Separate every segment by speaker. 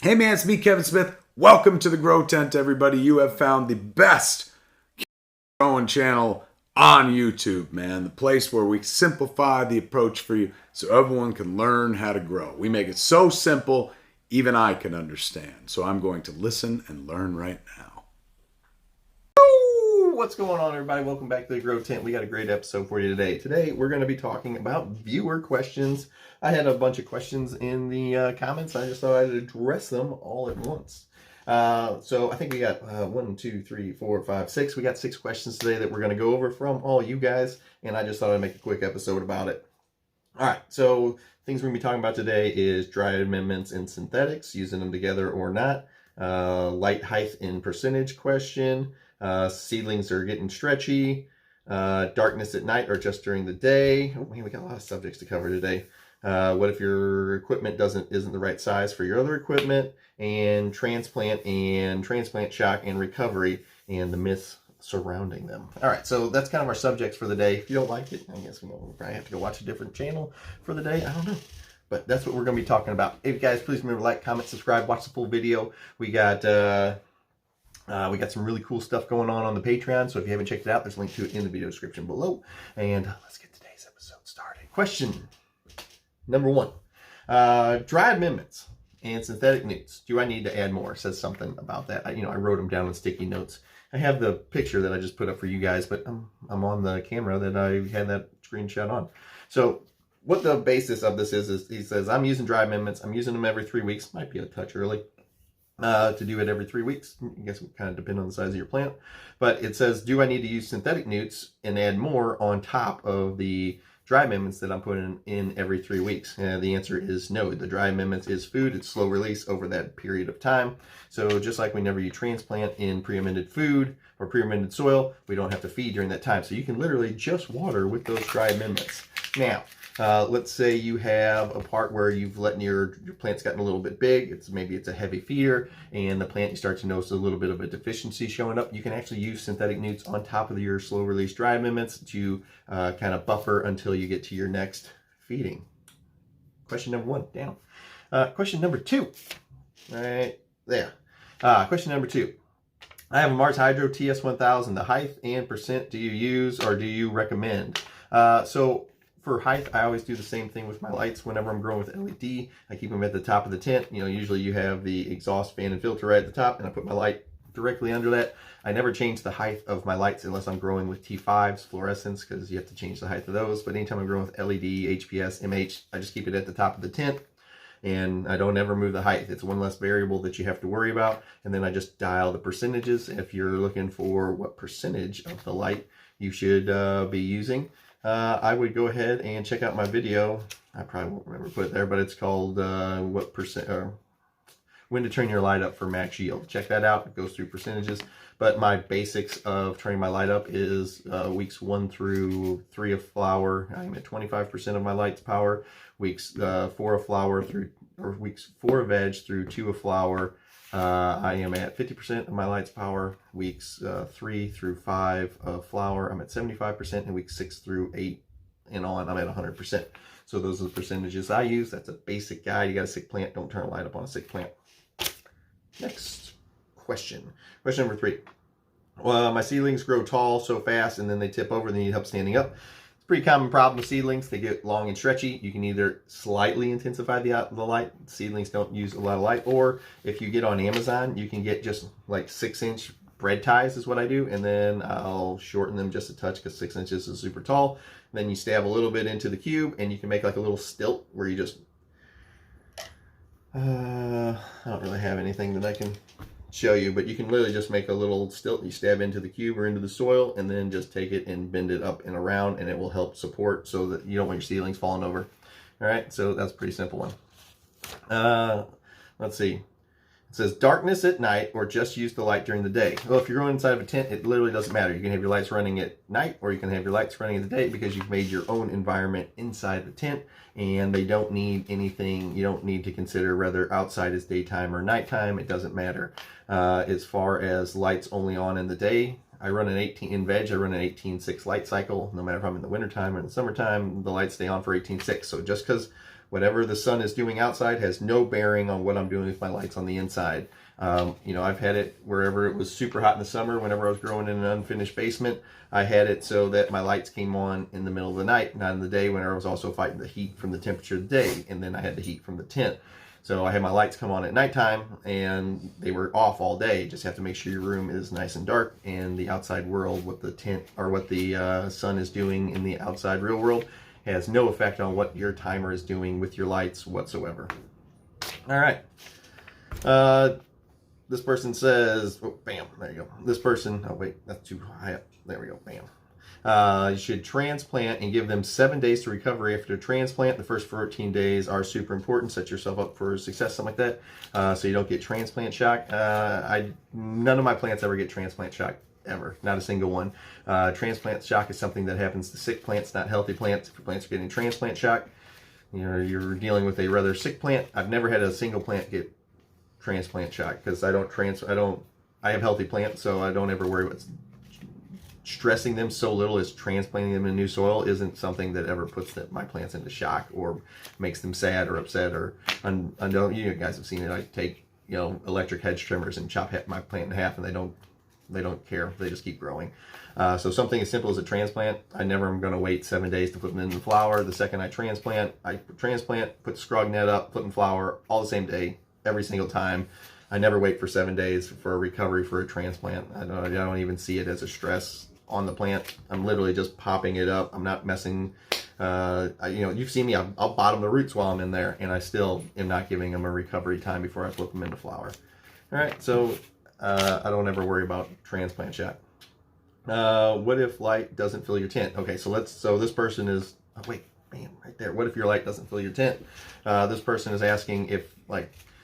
Speaker 1: Hey man, it's me, Kevin Smith. Welcome to the Grow Tent, everybody. You have found the best growing channel on YouTube, man. The place where we simplify the approach for you so everyone can learn how to grow. We make it so simple, even I can understand. So I'm going to listen and learn right now.
Speaker 2: What's going on, everybody? Welcome back to the Grow Tent. We got a great episode for you today. Today, we're going to be talking about viewer questions. I had a bunch of questions in the comments. I just thought I'd address them all at once. So I think we got 1, 2, 3, 4, 5, 6. We got 6 questions today that we're going to go over from all you guys, and I just thought I'd make a quick episode about it. All right, so things we're going to be talking about today is dry amendments and synthetics, using them together or not, light height in percentage question, seedlings are getting stretchy, darkness at night or just during the day. Oh man, we got a lot of subjects to cover today. What if your equipment isn't the right size for your other equipment, and transplant shock and recovery and the myths surrounding them. All right, so that's kind of our subjects for the day. If you don't like it, I guess we'll probably have to go watch a different channel for the day. I don't know. But that's what we're going to be talking about. Hey guys, please remember to like, comment, subscribe, watch the full video. We got some really cool stuff going on the Patreon, so if you haven't checked it out, there's a link to it in the video description below. And let's get today's episode started. Question number 1. Dry amendments and synthetic newts. Do I need to add more? It says something about that. I wrote them down in sticky notes. I have the picture that I just put up for you guys, but I'm on the camera that I had that screenshot on. So what the basis of this is he says, I'm using dry amendments. I'm using them every 3 weeks. Might be a touch early to do it every 3 weeks. I guess it would kind of depend on the size of your plant. But it says, do I need to use synthetic newts and add more on top of the dry amendments that I'm putting in every 3 weeks? The answer is no. The dry amendments is food. It's slow release over that period of time. So just like whenever you transplant in pre-amended food or pre-amended soil, we don't have to feed during that time. So you can literally just water with those dry amendments. Now, let's say you have a part where you've let your plant's gotten a little bit big. Maybe it's a heavy feeder, and the plant, you start to notice a little bit of a deficiency showing up. You can actually use synthetic newts on top of your slow release dry amendments to kind of buffer until you get to your next feeding. Question number 1 down. Question number 2, right there. Question number 2. I have a Mars Hydro TS1000. The height and percent do you use or do you recommend? So for height, I always do the same thing with my lights. Whenever I'm growing with LED, I keep them at the top of the tent. Usually you have the exhaust fan and filter right at the top, and I put my light directly under that. I never change the height of my lights unless I'm growing with T5s, fluorescents, because you have to change the height of those. But anytime I'm growing with LED, HPS, MH, I just keep it at the top of the tent, and I don't ever move the height. It's one less variable that you have to worry about. And then I just dial the percentages. If you're looking for what percentage of the light you should be using, I would go ahead and check out my video. I probably won't remember to put it there, but it's called what percent or when to turn your light up for max yield. Check that out. It goes through percentages. But my basics of turning my light up is weeks 1 through 3 of flower, I'm at 25% of my light's power. Weeks 4 of flower weeks 4 of veg through 2 of flower, I am at 50% of my light's power. Weeks 3 through 5 of flower, I'm at 75%, and weeks 6 through 8 and on, I'm at 100%. So those are the percentages I use. That's a basic guide. You got a sick plant, don't turn a light up on a sick plant. Next question. Question number 3. Well, my seedlings grow tall so fast and then they tip over and they need help standing up. It's a pretty common problem with seedlings. They get long and stretchy. You can either slightly intensify the light. Seedlings don't use a lot of light. Or if you get on Amazon, you can get just like 6-inch bread ties is what I do. And then I'll shorten them just a touch because 6 inches is super tall. Then you stab a little bit into the cube and you can make like a little stilt where you just... I don't really have anything that I can show you, but you can literally just make a little stilt. You stab into the cube or into the soil and then just take it and bend it up and around, and it will help support so that you don't want your seedlings falling over. All right, so that's a pretty simple one. Let's see. It says darkness at night or just use the light during the day. Well, if you're going inside of a tent, it literally doesn't matter. You can have your lights running at night or you can have your lights running in the day because you've made your own environment inside the tent, and they don't need anything. You don't need to consider whether outside is daytime or nighttime. It doesn't matter. As far as lights only on in the day, I run an 18 in veg. I run an 18/6 light cycle. No matter if I'm in the wintertime or in the summertime, the lights stay on for 18/6. So just because Whatever the sun is doing outside has no bearing on what I'm doing with my lights on the inside. You know, I've had it wherever it was super hot in the summer. Whenever I was growing in an unfinished basement, I had it so that my lights came on in the middle of the night, not in the day, when I was also fighting the heat from the temperature of the day, and then I had the heat from the tent. So I had my lights come on at nighttime, and they were off all day. You just have to make sure your room is nice and dark, and the outside world, what the tent or what the sun is doing in the outside real world, has no effect on what your timer is doing with your lights whatsoever. All right. This person says, oh, bam, there you go. This person, oh wait, that's too high up. There we go, bam. You should transplant and give them 7 days to recovery after transplant. The first 14 days are super important. Set yourself up for success, something like that, so you don't get transplant shock. None of my plants ever get transplant shock, ever. Not a single one. Transplant shock is something that happens to sick plants, not healthy plants. If your plants are getting transplant shock, you're dealing with a rather sick plant. I've never had a single plant get transplant shock because I have healthy plants, so I don't ever worry about stressing them so little as transplanting them in new soil isn't something that ever puts my plants into shock or makes them sad or upset. Or I know you guys have seen it. I take electric hedge trimmers and chop my plant in half, and they don't care. They just keep growing. So something as simple as a transplant, I never am going to wait 7 days to put them in the flower. The second I transplant, put the scrog net up, put them in flower all the same day, every single time. I never wait for 7 days for a recovery for a transplant. I don't even see it as a stress on the plant. I'm literally just popping it up. I'm not messing. You've seen me. I'll bottom the roots while I'm in there, and I still am not giving them a recovery time before I flip them into flower. All right, so I don't ever worry about transplant shock. What if light doesn't fill your tent? Okay, so this person is, oh wait, bam, right there. What if your light doesn't fill your tent? This person is asking if,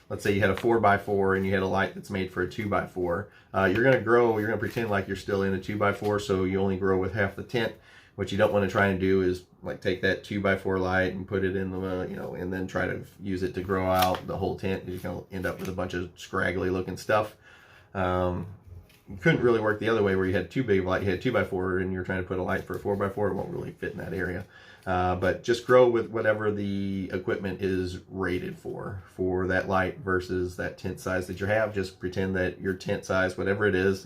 Speaker 2: let's say you had a 4x4 and you had a light that's made for a 2x4. You're going to pretend like you're still in a 2x4, so you only grow with half the tent. What you don't want to try and do is take that 2x4 light and put it in the, and then try to use it to grow out the whole tent. You're going to end up with a bunch of scraggly looking stuff. You couldn't really work the other way where you had too big of a light. You had 2x4 and you're trying to put a light for a 4x4. It won't really fit in that area. But just grow with whatever the equipment is rated for that light versus that tent size that you have. Just pretend that your tent size, whatever it is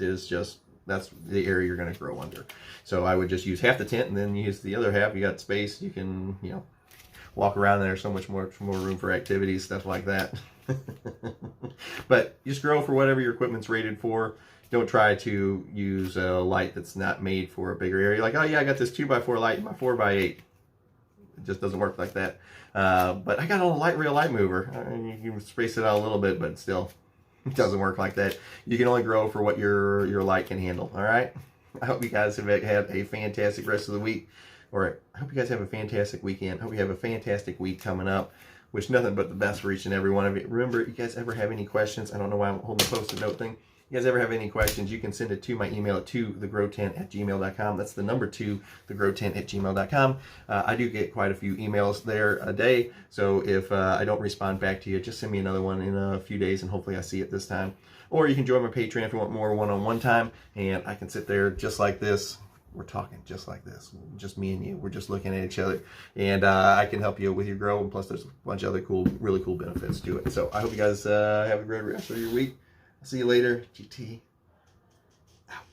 Speaker 2: that's the area you're going to grow under. So I would just use half the tent and then use the other half. You got space. You can, walk around there. So much more room for activities, stuff like that. But just grow for whatever your equipment's rated for. Don't try to use a light that's not made for a bigger area. Like, oh yeah, I got this 2x4 light in my 4x8. It just doesn't work like that. But I got a real light mover. You can space it out a little bit, but still, it doesn't work like that. You can only grow for what your light can handle. All right. I hope you guys have had a fantastic rest of the week, or I hope you guys have a fantastic weekend. I hope you have a fantastic week coming up. Wish nothing but the best for each and every one of you. Remember, if you guys ever have any questions, I don't know why I'm holding the post-it note thing. If you guys ever have any questions, you can send it to my email at 2thegrowtent@gmail.com. That's the number 2thegrowtent@gmail.com. I do get quite a few emails there a day, so if I don't respond back to you, just send me another one in a few days, and hopefully I see it this time. Or you can join my Patreon if you want more one-on-one time, and I can sit there just like this. We're talking just like this, just me and you. We're just looking at each other, and I can help you with your grow, and plus there's a bunch of other really cool benefits to it. So I hope you guys have a great rest of your week. I'll see you later. GT out.